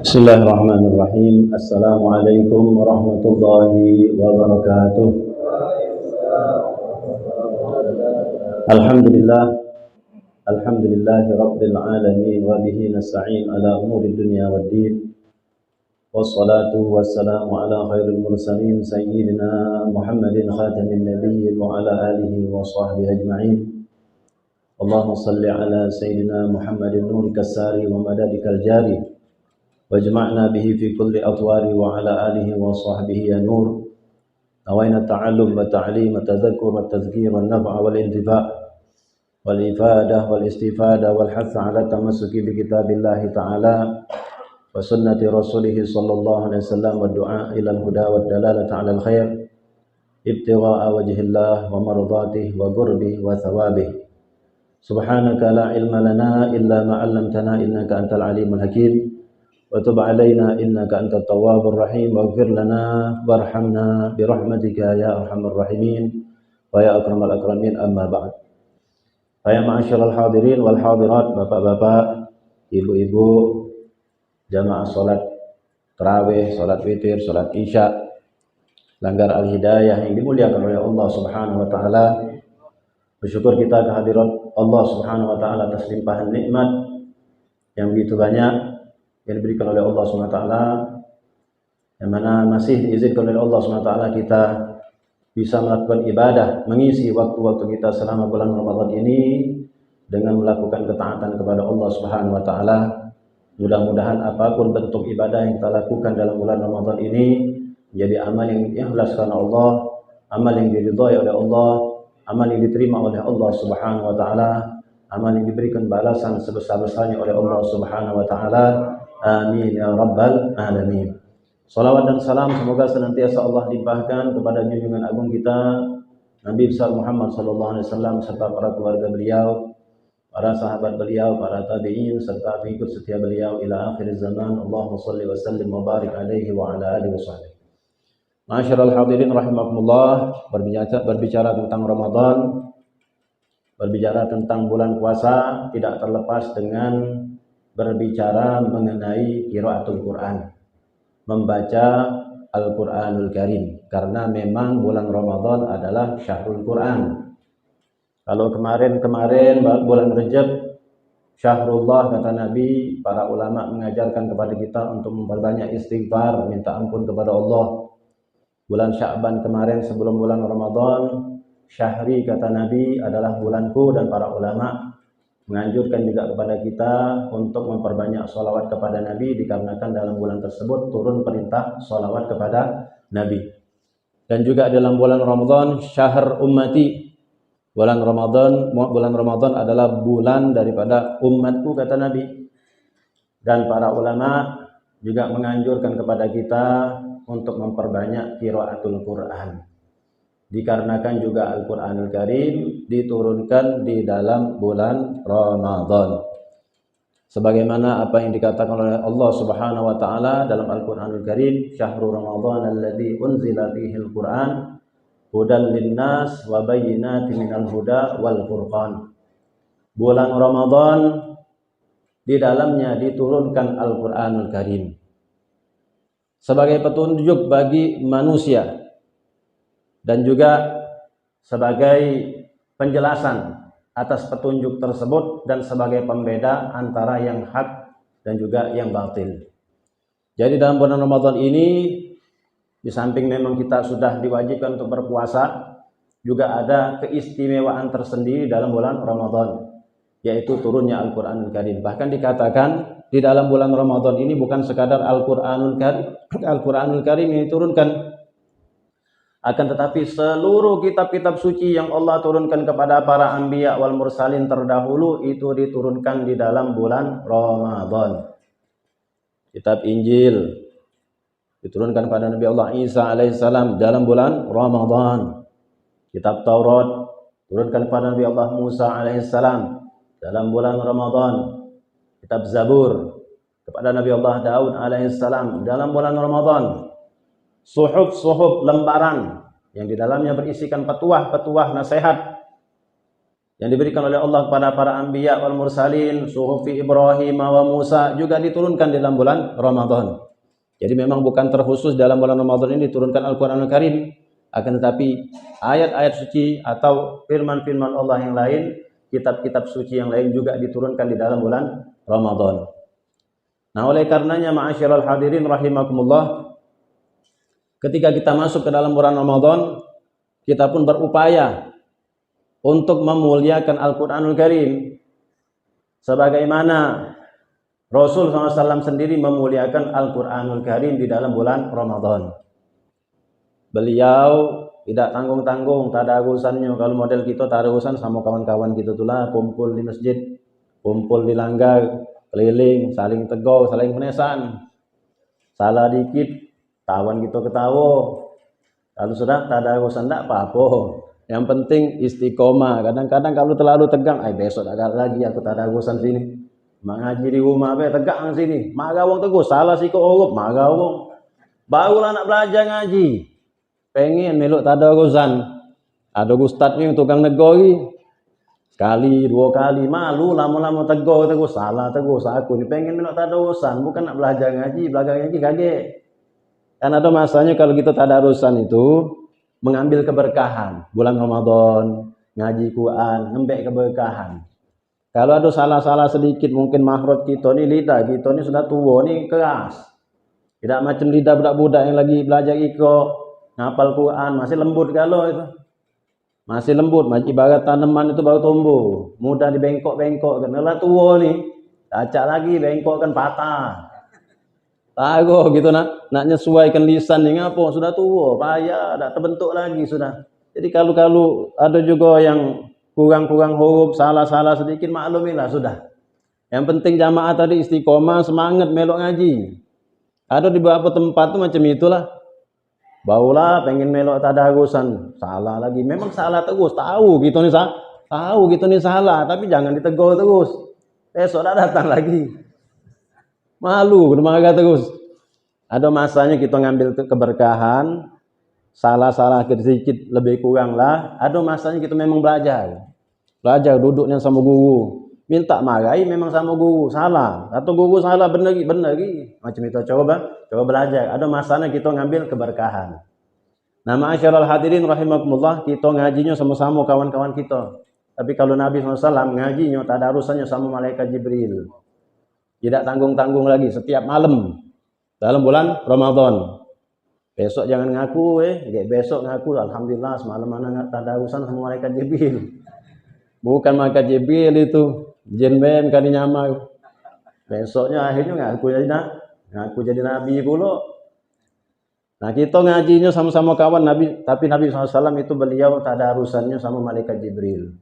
Bismillahirrahmanirrahim. Assalamualaikum warahmatullahi wabarakatuh. Alhamdulillah. Alhamdulillahi rabbil alamin wa bihi nasta'in ala umuri dunya waddin. Wassalatu wassalamu ala khairil mursalin sayyidina Muhammadin khatamin nabiyyin wa ala alihi wa sahbihi ajma'in. Allahumma salli ala sayyidina Muhammadin nurikas sari wa madadikal jari. Wajma'na bihi fi kulli atwari wa ala alihi wa sahbihi ya nur. Nawaina ta'allum wa ta'lim wa tadhakkur wa tadhkir wa naf'a wal intifa' wal ifadah wal istifada wal hatha ala tamassuki bi kitabillahi ta'ala wa sunnati rasulih sallallahu alaihi wasallam wa du'a ila al-huda wa dalalata ala al-khair ibtigha'a wajhillah wa mardatihi wa qurbi wa thawabih. Subhanaka la ilma lana illa ma 'allamtana innaka antal alimul hakim. Wa tub 'alaina innaka antat tawwabur rahim waghfir lana warhamna bi rahmatika ya arhamar rahimin wa ya akramal akramin amma ba'd. Ya ma'asyiral hadirin wal hadirat, bapak-bapak, ibu-ibu, jamaah salat tarawih, salat witir, salat isya, Langgar Al-Hidayah yang dimuliakan oleh Allah Subhanahu wa taala. Bersyukur kita kehadirat Allah Subhanahu wa taala atas limpahan nikmat yang begitu banyak yang diberikan oleh Allah SWT, yang mana masih diizinkan oleh Allah SWT kita bisa melakukan ibadah, mengisi waktu-waktu kita selama bulan Ramadan ini dengan melakukan ketaatan kepada Allah Subhanahu wa taala. Mudah-mudahan apapun bentuk ibadah yang kita lakukan dalam bulan Ramadan ini menjadi amal yang ikhlas karena Allah, amal yang diridhai oleh Allah, amal yang diterima oleh Allah Subhanahu wa taala, amal yang diberikan balasan sebesar-besarnya oleh Allah Subhanahu wa taala. Amin ya rabbal alamin. Salawat dan salam semoga senantiasa Allah limpahkan kepada junjungan agung kita Nabi besar Muhammad sallallahu alaihi wasallam serta para keluarga beliau, para sahabat beliau, para tabi'in serta pengikut setia beliau ila akhir zaman. Allahumma shalli wa sallim wa barik alaihi wa ala alihi washabbihi. Ma'asyiral hadirin rahimakumullah, berbicara tentang Ramadan, berbicara tentang bulan puasa tidak terlepas dengan berbicara mengenai qiraatul Quran, membaca Al-Quranul Karim, karena memang bulan Ramadan adalah syahrul Quran. Kalau kemarin bulan Rajab syahrullah kata Nabi, para ulama mengajarkan kepada kita untuk memperbanyak istighfar, minta ampun kepada Allah. Bulan Sya'ban kemarin sebelum bulan Ramadan, syahri kata Nabi adalah bulanku, dan para ulama menganjurkan juga kepada kita untuk memperbanyak sholawat kepada Nabi dikarenakan dalam bulan tersebut turun perintah sholawat kepada Nabi. Dan juga dalam bulan Ramadan syahr ummati, bulan Ramadan adalah bulan daripada umatku kata Nabi. Dan para ulama juga menganjurkan kepada kita untuk memperbanyak qiraatul Quran, dikarenakan juga Al-Quranul Karim diturunkan di dalam bulan Ramadan. Sebagaimana apa yang dikatakan oleh Allah Subhanahu wa taala dalam Al-Quranul Karim, syahrul Ramadan alladzi unzila fihi al-Quran hudan linnas wa bayyinatin minal huda wal furqan. Bulan Ramadan di dalamnya diturunkan Al-Quranul Karim sebagai petunjuk bagi manusia, dan juga sebagai penjelasan atas petunjuk tersebut dan sebagai pembeda antara yang hak dan juga yang batil. Jadi dalam bulan Ramadan ini, di samping memang kita sudah diwajibkan untuk berpuasa, juga ada keistimewaan tersendiri dalam bulan Ramadan, yaitu turunnya Al-Quranul Karim. Bahkan dikatakan di dalam bulan Ramadan ini bukan sekadar Al-Quranul Karim yang diturunkan, akan tetapi seluruh kitab-kitab suci yang Allah turunkan kepada para anbiya wal mursalin terdahulu itu diturunkan di dalam bulan Ramadan. Kitab Injil diturunkan pada Nabi Allah Isa alaihissalam dalam bulan Ramadan. Kitab Taurat turunkan pada Nabi Allah Musa alaihissalam dalam bulan Ramadan. Kitab Zabur kepada Nabi Allah Daud alaihissalam dalam bulan Ramadan. Suhuf lembaran yang di dalamnya berisikan petuah-petuah nasihat yang diberikan oleh Allah kepada para anbiya wal mursalin, suhufi Ibrahim wa Musa, juga diturunkan di dalam bulan Ramadan. Jadi memang bukan terkhusus dalam bulan Ramadan ini diturunkan Al-Qur'anul Karim, akan tetapi ayat-ayat suci atau firman-firman Allah yang lain, kitab-kitab suci yang lain juga diturunkan di dalam bulan Ramadan. Nah, oleh karenanya ma'asyiral hadirin rahimakumullah, ketika kita masuk ke dalam bulan Ramadan, kita pun berupaya untuk memuliakan Al-Qur'anul Karim sebagaimana Rasul SAW sendiri memuliakan Al-Qur'anul Karim di dalam bulan Ramadan. Beliau tidak tanggung-tanggung, tak ada urusannya. Kalau model kita tak ada urusan sama kawan-kawan kita itulah, kumpul di masjid, kumpul di langgar, keliling, saling tegur, saling menesan. Salah dikit, kawan kita ketawa. Kalau sudah tak ada urusan, tak apa-apa. Yang penting istiqomah. Kadang-kadang kalau terlalu tegang, besok agak lagi aku tak ada urusan sini. Mengaji di rumah, tegang sini. Marah wong tegur, salah sih kok urup, marah wong. Barulah nak belajar ngaji. Pengen meluk tak ada urusan. Ada ustaz ni tukang negori. Sekali, dua kali, malu lama-lama tegur, salah aku ni pengen meluk tak ada urusan, bukan nak belajar ngaji kaget. Kan ada masanya kalau kita tak ada urusan itu mengambil keberkahan. Bulan Ramadan, ngaji Quran, ngembek keberkahan. Kalau ada salah-salah sedikit, mungkin makhraj kita ni, lidah kita ni sudah tua ni keras. Tidak macam lidah budak-budak yang lagi belajar ikut, ngapal Quran, masih lembut kalau itu. Masih lembut, ibarat tanaman itu baru tumbuh, mudah dibengkok-bengkok. Kalau tua ni, acak lagi bengkok kan patah. Tahu gitu nak nyesuaikan lisan ni ngapa sudah tua, payah, tak terbentuk lagi sudah. Jadi kalau ada juga yang kurang-kurang huruf, salah-salah sedikit, maklumilah sudah. Yang penting jamaah tadi istiqomah, semangat melok ngaji. Ada di beberapa tempat tu macam itulah. Baulah pengen melok tak ada urusan, salah lagi. Memang salah terus, tahu gitu ni salah, tapi jangan ditegur terus. Besok dah datang lagi. Malu, marah terus. Ada masanya kita ngambil keberkahan, salah-salah sedikit lebih kurang lah. Ada masanya kita memang belajar. Belajar duduknya sama guru. Minta marahi memang sama guru, salah. Atau guru salah benar lagi. Macam itu coba belajar. Ada masanya kita ngambil keberkahan. Nah, ma'asyiral hadirin rahimakumullah, kita ngajinya sama-sama kawan-kawan kita. Tapi kalau Nabi SAW ngajinya tak ada urusannya sama malaikat Jibril. Tidak tanggung-tanggung lagi setiap malam dalam bulan Ramadan. Besok jangan ngaku besok ngaku alhamdulillah semalam mana tak ada urusan sama malaikat Jibril. Bukan malaikat Jibril itu, jin ben kali nyamar. Besoknya akhirnya ngaku jadi nabi pula. Nah, kita ngajinya sama-sama kawan Nabi, tapi Nabi SAW itu beliau tak ada urusannya sama malaikat Jibril.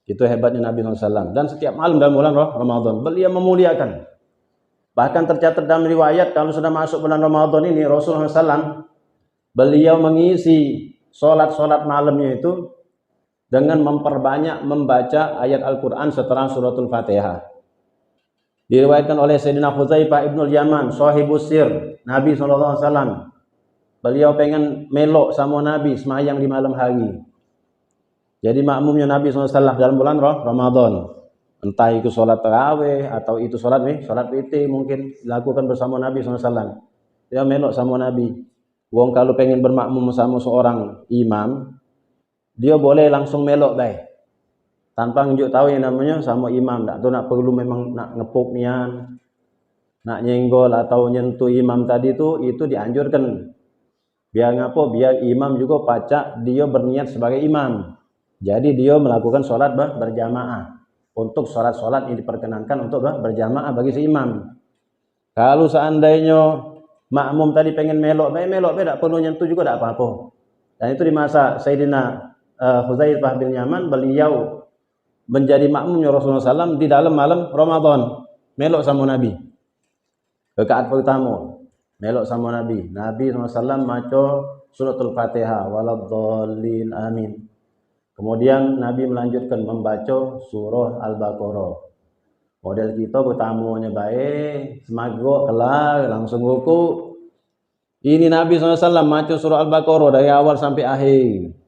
Itu hebatnya Nabi SAW. Dan setiap malam dalam bulan Ramadan beliau memuliakan. Bahkan tercatat dalam riwayat kalau sudah masuk bulan Ramadan ini Rasulullah SAW beliau mengisi solat malamnya itu dengan memperbanyak membaca ayat Al-Quran setelah suratul Fatihah. Diriwayatkan oleh Sayyidina Hudzaifah ibnul Yaman, sahibus sir Nabi SAW. Beliau pengen melok sama Nabi semayang di malam hari. Jadi makmumnya Nabi SAW dalam bulan Ramadan. Entah itu sholat tarawih atau itu sholat witir mungkin dilakukan bersama Nabi SAW. Dia melok sama Nabi. Wong kalau pengen bermakmum sama seorang imam, dia boleh langsung melok baik. Tanpa nunjuk tahu yang namanya sama imam. Tak tahu nak perlu memang nak ngepuk nian, nak nyenggol atau nyentuh imam tadi itu dianjurkan. Biar ngapa? Biar imam juga pacak dia berniat sebagai imam. Jadi dia melakukan sholat berjamaah. Untuk sholat yang diperkenankan untuk berjamaah bagi si imam. Kalau seandainya makmum tadi pengen melok, tak perlu nyentuh juga tak apa-apa. Dan itu di masa Sayyidina Hudzaifah bin Yaman, beliau menjadi makmumnya Rasulullah SAW di dalam malam Ramadan. Melok sama Nabi. Rakaat pertama. Melok sama Nabi. Nabi SAW maca suratul Fatihah. Waladhdallin amin. Kemudian Nabi melanjutkan membaca surah Al-Baqarah. Model kita bertamunya baik, semagok kelar, langsung ruku. Ini Nabi SAW maca surah Al-Baqarah dari awal sampai akhir.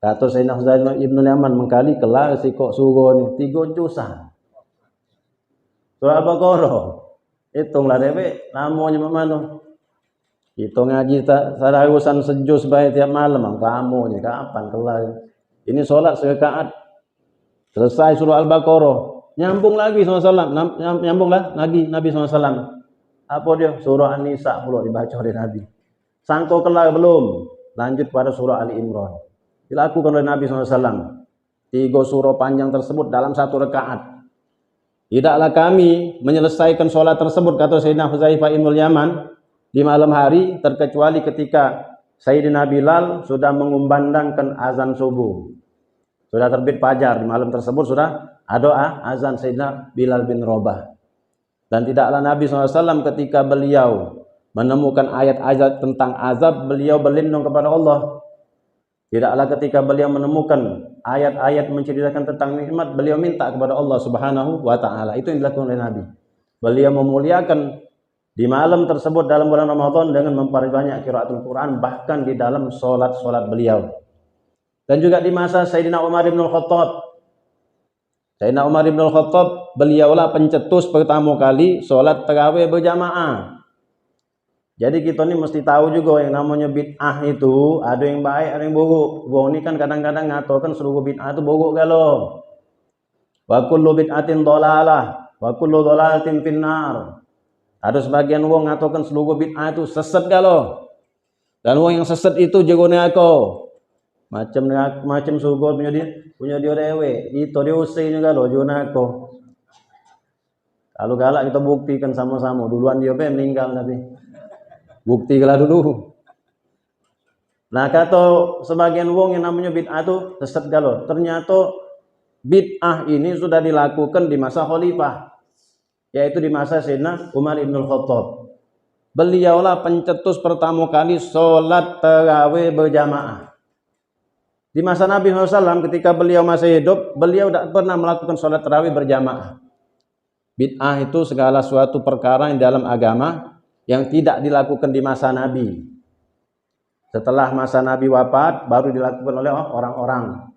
Kata Sayyidina Huzaifah Ibnu Yaman mengkali kelar si kok suruh ni 3 jusan. Surah Al-Baqarah. Hitunglah dewe namanya mana. Kita ngaji sarahusan sejus baik tiap malam, kamu ni kapan kelar? Ini solat serakaat. Selesai surah Al-Baqarah, nyambung lagi SAW, nyambunglah lagi Nabi SAW. Apa dia? Surah An-Nisa pula dibaca oleh Nabi. Sangko kelar belum? Lanjut pada surah Ali Imran. Dilakukan oleh Nabi SAW. 3 surah panjang tersebut dalam 1 rakaat. Tidaklah kami menyelesaikan solat tersebut, kata Sayyidina Huzaifah Ibnu Yaman, di malam hari, terkecuali ketika Sayyidina Bilal sudah mengumandangkan azan subuh. Sudah terbit fajar, di malam tersebut sudah ada azan Sayyidina Bilal bin Rabah. Dan tidaklah Nabi SAW ketika beliau menemukan ayat-ayat tentang azab, beliau berlindung kepada Allah. Tidaklah ketika beliau menemukan ayat-ayat menceritakan tentang nikmat, beliau minta kepada Allah Subhanahu wa Ta'ala. Itu yang dilakukan oleh Nabi. Beliau memuliakan di malam tersebut dalam bulan Ramadan dengan memperbanyak qiraatul Quran, bahkan di dalam solat-solat beliau. Dan juga di masa Sayyidina Umar bin Khattab. Sayyidina Umar bin Khattab, beliaulah pencetus pertama kali solat tarawih berjamaah. Jadi kita ni mesti tahu juga yang namanya bid'ah itu ada yang baik, ada yang buruk. Wong ni kan kadang-kadang ngatakan seluruh bid'ah itu buruk kalau. Wa kullu bid'atin dhalalah, wa kullu dhalalatin finnar. Ada sebagian wong ngatakan seluruh bid'ah itu sesat kalau. Dan wong yang sesat itu jegone aku. Macam surga punya dia dewe. Itu dia usainya kalau jegone aku. Kalau galak kita buktikan sama-sama. Duluan dia meninggal tapi. Buktikanlah dulu. Nah, kata sebagian wong yang namanya bid'ah itu sesat kalau. Ternyata bid'ah ini sudah dilakukan di masa khalifah, yaitu di masa Sayyidina Umar bin Khattab. Beliaulah pencetus pertama kali solat tarawih berjamaah. Di masa Nabi SAW ketika beliau masih hidup, beliau tidak pernah melakukan solat tarawih berjamaah. Bid'ah itu segala suatu perkara yang dalam agama yang tidak dilakukan di masa Nabi. Setelah masa Nabi wafat, baru dilakukan oleh orang-orang.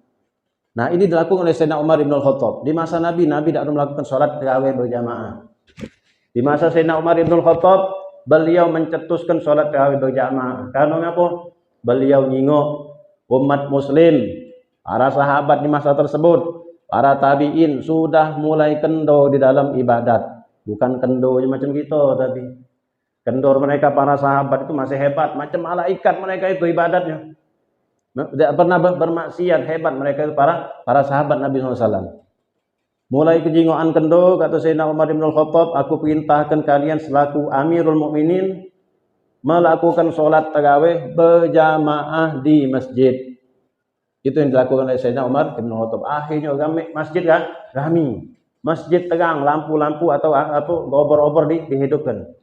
Nah, ini dilakukan oleh Sayyidina Umar bin Khattab. Di masa Nabi, Nabi tidak melakukan sholat tarawih berjamaah. Di masa Sayyidina Umar bin Khattab, beliau mencetuskan sholat tarawih berjamaah. Karena apa? Beliau nyingok umat muslim, para sahabat di masa tersebut, para tabi'in sudah mulai kendor di dalam ibadat. Bukan kendornya macam kita, tapi kendor mereka para sahabat itu masih hebat, macam malaikat mereka itu ibadatnya. Tidak pernah bermaksiat, hebat mereka itu para sahabat Nabi SAW. Mulai kejingoan kendor, kata Sayyidina Umar bin Khattab, aku perintahkan kalian selaku Amirul Mukminin melakukan sholat tarawih berjamaah di masjid. Itu yang dilakukan oleh Sayyidina Umar bin Khattab. Akhirnya masjid rami, masjid terang, lampu-lampu atau obor-obor dihidupkan.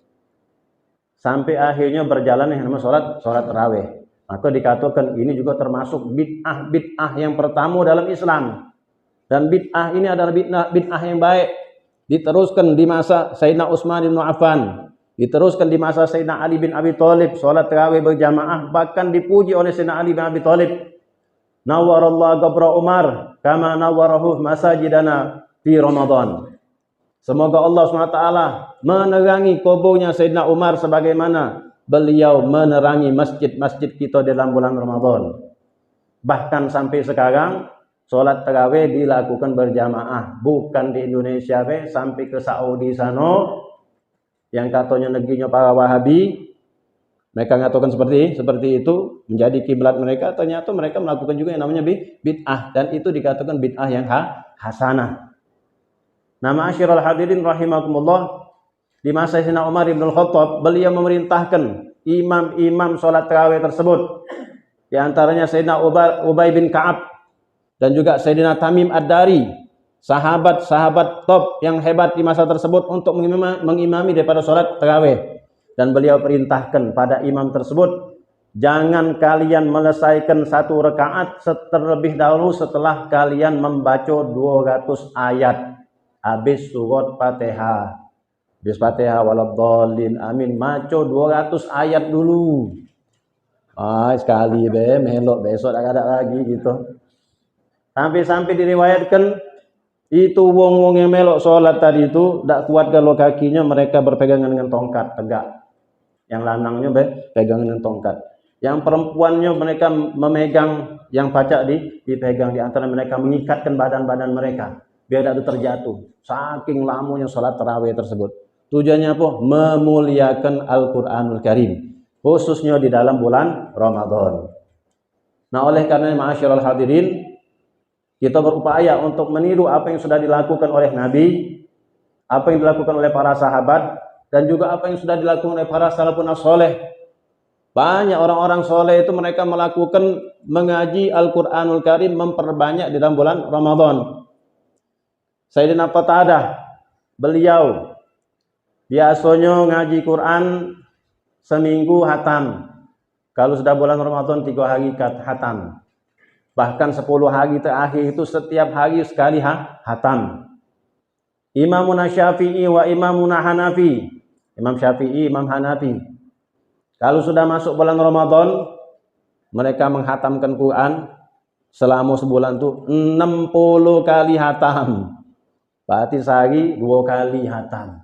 Sampai akhirnya berjalan yang namanya sholat tarawih. Maka dikatakan ini juga termasuk bid'ah yang pertama dalam Islam. Dan bid'ah ini adalah bid'ah yang baik. Diteruskan di masa Sayyidina Utsman bin Affan, diteruskan di masa Sayyidina Ali bin Abi Thalib, sholat tarawih berjamaah, bahkan dipuji oleh Sayyidina Ali bin Abi Thalib. Nawwarallahu qabra Umar kama nawwarahu masajidana fi Ramadan. Semoga Allah SWT menerangi kuburnya Sayyidina Umar sebagaimana beliau menerangi masjid-masjid kita dalam bulan Ramadan. Bahkan sampai sekarang sholat tarawih dilakukan berjamaah, bukan di Indonesia sampai ke Saudi sana yang katanya negerinya para Wahabi. Mereka mengatakan seperti itu menjadi kiblat mereka. Ternyata mereka melakukan juga yang namanya bid'ah, dan itu dikatakan bid'ah yang hasanah. Nah, ma'asyiral hadirin rahimakumullah, di masa Sayyidina Umar bin Khattab, beliau memerintahkan imam-imam sholat tarawih tersebut. Di antaranya Sayyidina Ubay bin Ka'ab dan juga Sayyidina Tamim Ad-Dari, sahabat-sahabat top yang hebat di masa tersebut, untuk mengimami daripada sholat tarawih. Dan beliau perintahkan pada imam tersebut, jangan kalian menyelesaikan 1 rakaat terlebih dahulu setelah kalian membaca 200 ayat. Habis surat Fatihah. Habis Fatihah waladhdallin amin, maco 200 ayat dulu. Sekali be melok besok tak ada lagi gitu. Sampai-sampai diriwayatkan itu wong-wong yang melok sholat tadi itu tak kuat kalau kakinya mereka berpegangan dengan tongkat tegak. Yang lanangnya pegangan dengan tongkat. Yang perempuannya mereka memegang yang pacak dipegang di antara mereka, mengikatkan badan-badan mereka biar tidak terjatuh. Saking lamanya sholat tarawih tersebut. Tujuannya apa? Memuliakan Al-Quranul Karim, khususnya di dalam bulan Ramadan. Nah, oleh karena ma'asyiral hadirin, kita berupaya untuk meniru apa yang sudah dilakukan oleh Nabi, apa yang dilakukan oleh para sahabat, dan juga apa yang sudah dilakukan oleh para salafun as-soleh. Banyak orang-orang soleh itu mereka melakukan mengaji Al-Quranul Karim, memperbanyak di dalam bulan Ramadan. Sayyidina Qatadah, beliau biasanya ngaji Quran seminggu hatam. Kalau sudah bulan Ramadan 3 hari hatam. Bahkan 10 hari terakhir itu setiap hari sekali hatam. Imamuna Syafi'i wa Imamuna Hanafi. Imam Syafi'i, Imam Hanafi. Kalau sudah masuk bulan Ramadan, mereka menghatamkan Quran selama sebulan itu 60 kali hatam. Berarti sehari 2 kali hatam.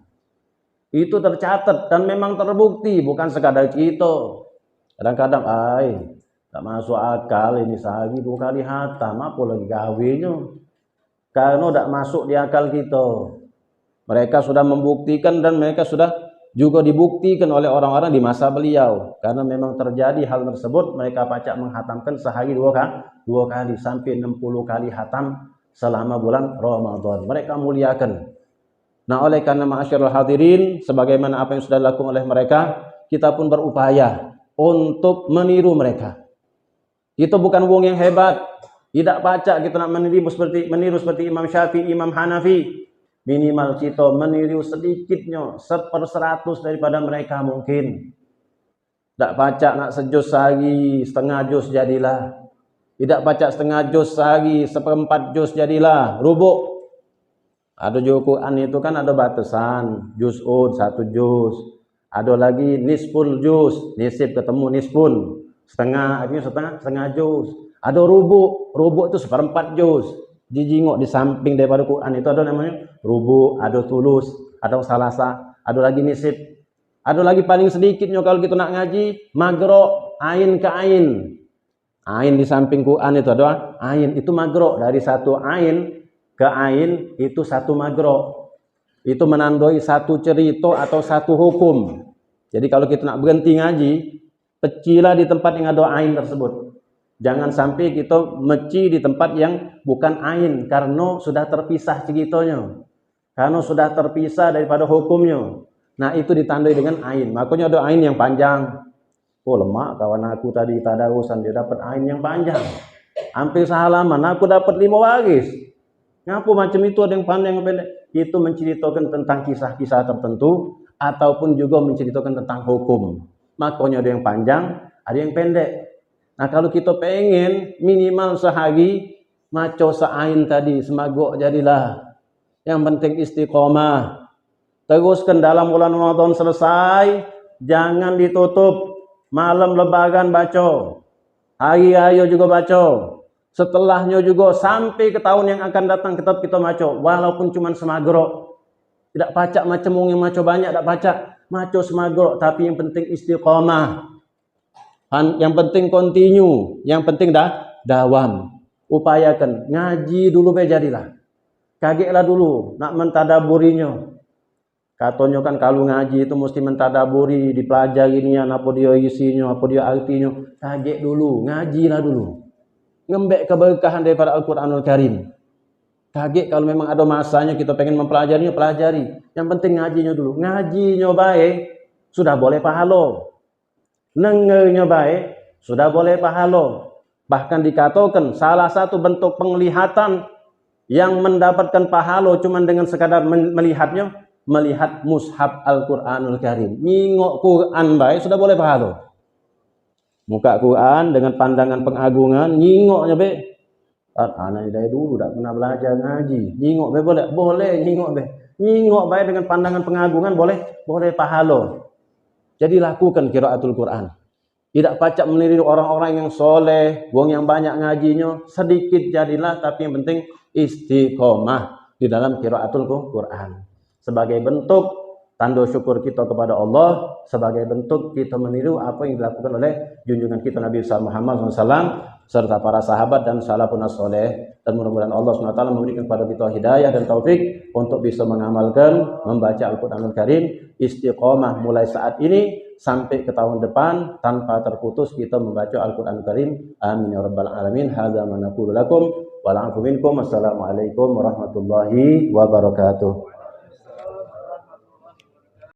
Itu tercatat dan memang terbukti, bukan sekadar kita. Kadang-kadang, tak masuk akal ini sehari 2 kali hatam, apa lagi gawenya? Karena tak masuk di akal kita. Mereka sudah membuktikan dan mereka sudah juga dibuktikan oleh orang-orang di masa beliau. Karena memang terjadi hal tersebut, mereka pacak menghatamkan sehari 2 kali sampai 60 kali hatam selama bulan Ramadan. Mereka muliakan. Nah, oleh karena ma'asyiral hadirin, sebagaimana apa yang sudah dilakukan oleh mereka, kita pun berupaya untuk meniru mereka. Kita bukan wong yang hebat, tidak pacak kita nak meniru seperti Imam Syafi'i, Imam Hanafi. Minimal kita meniru sedikitnya 1/100 daripada mereka mungkin. Tak pacak nak sejus sehari setengah juz jadilah. Tidak pacak setengah juz sehari 1/4 juz jadilah. Rubuk. Ada juga Quran itu kan ada batasan, juz'un 1 juz. Ada lagi nisful juz, nisib ketemu nisfun. Setengah, artinya setengah juz. Ada rubuk itu 1/4 juz. Dijingok di samping daripada Quran itu ada namanya rubuk, ada tulus, ada salasa, ada lagi nisib. Ada lagi paling sedikitnya kalau kita nak ngaji, magro, ain ke ain. Ain di samping Quran itu ada ain, itu magro. Dari satu ain ke ain itu satu magro. Itu menandai satu cerita atau satu hukum. Jadi kalau kita nak berhenti ngaji, pecilah di tempat yang ada ain tersebut. Jangan sampai kita meci di tempat yang bukan ain, karena sudah terpisah ceritanya. Karena sudah terpisah daripada hukumnya. Nah, itu ditandai dengan ain. Makanya ada ain yang panjang. Oh, lemak kawan aku tadi tadarusan, dia dapat ain yang panjang. Hampir sehalaman, aku dapat 5 baris. Ngapa macam itu ada yang panjang yang pendek? Itu menceritakan tentang kisah-kisah tertentu ataupun juga menceritakan tentang hukum. Makanya ada yang panjang, ada yang pendek. Nah, kalau kita pengen minimal sehari maco seain tadi, semagok jadilah. Yang penting istiqomah. Teruskan dalam bulan Ramadan selesai, jangan ditutup. Malam lebaran baca. Hari raya juga baca. Setelahnya juga sampai ke tahun yang akan datang tetap kita baca. Walaupun cuma semagrok. Tidak pacak macam yang maco banyak, tidak pacak. Maco semagrok, tapi yang penting istiqomah. Yang penting continue, yang penting dawam. Upayakan ngaji dulu jadilah. Kagetlah dulu nak mentadaburinya. Katanya kan kalau ngaji itu mesti mentadaburi, dipelajari ini apa dia isinya, apa dia artinya. Kaget dulu, ngajilah dulu. Ngembek keberkahan daripada Al-Quranul Karim. Kaget kalau memang ada masanya kita pengen mempelajarinya, pelajari. Yang penting ngajinya dulu. Ngajinya baik, sudah boleh pahala. Dengarnya baik, sudah boleh pahala. Bahkan dikatakan salah satu bentuk penglihatan yang mendapatkan pahala cuma dengan sekadar melihatnya, melihat mushaf Al-Quranul Karim. Nyingok Quran baik, sudah boleh pahala. Muka Quran dengan pandangan pengagungan, nyingoknya be. Anak dari dulu tak pernah belajar ngaji. Nyingok be boleh? Boleh nyingok be. Nyingok baik dengan pandangan pengagungan boleh pahala. Jadi lakukan qiraatul Quran. Tidak pacak meniru orang-orang yang soleh, wong yang banyak ngajinya, sedikit jadilah, tapi yang penting istiqomah di dalam qiraatul Quran. Sebagai bentuk tanda syukur kita kepada Allah, sebagai bentuk kita meniru apa yang dilakukan oleh junjungan kita Nabi Muhammad SAW serta para sahabat dan salafun soleh. Dan mudah-mudahan Allah SWT memberikan kepada kita hidayah dan taufik untuk bisa mengamalkan, membaca Al-Quranul Karim, istiqomah mulai saat ini sampai ke tahun depan tanpa terputus kita membaca Al-Quranul Karim. Amin ya rabbal alamin. Hadza ma naqulu lakum wa la'afu minkum. Wassalamualaikum warahmatullahi wabarakatuh.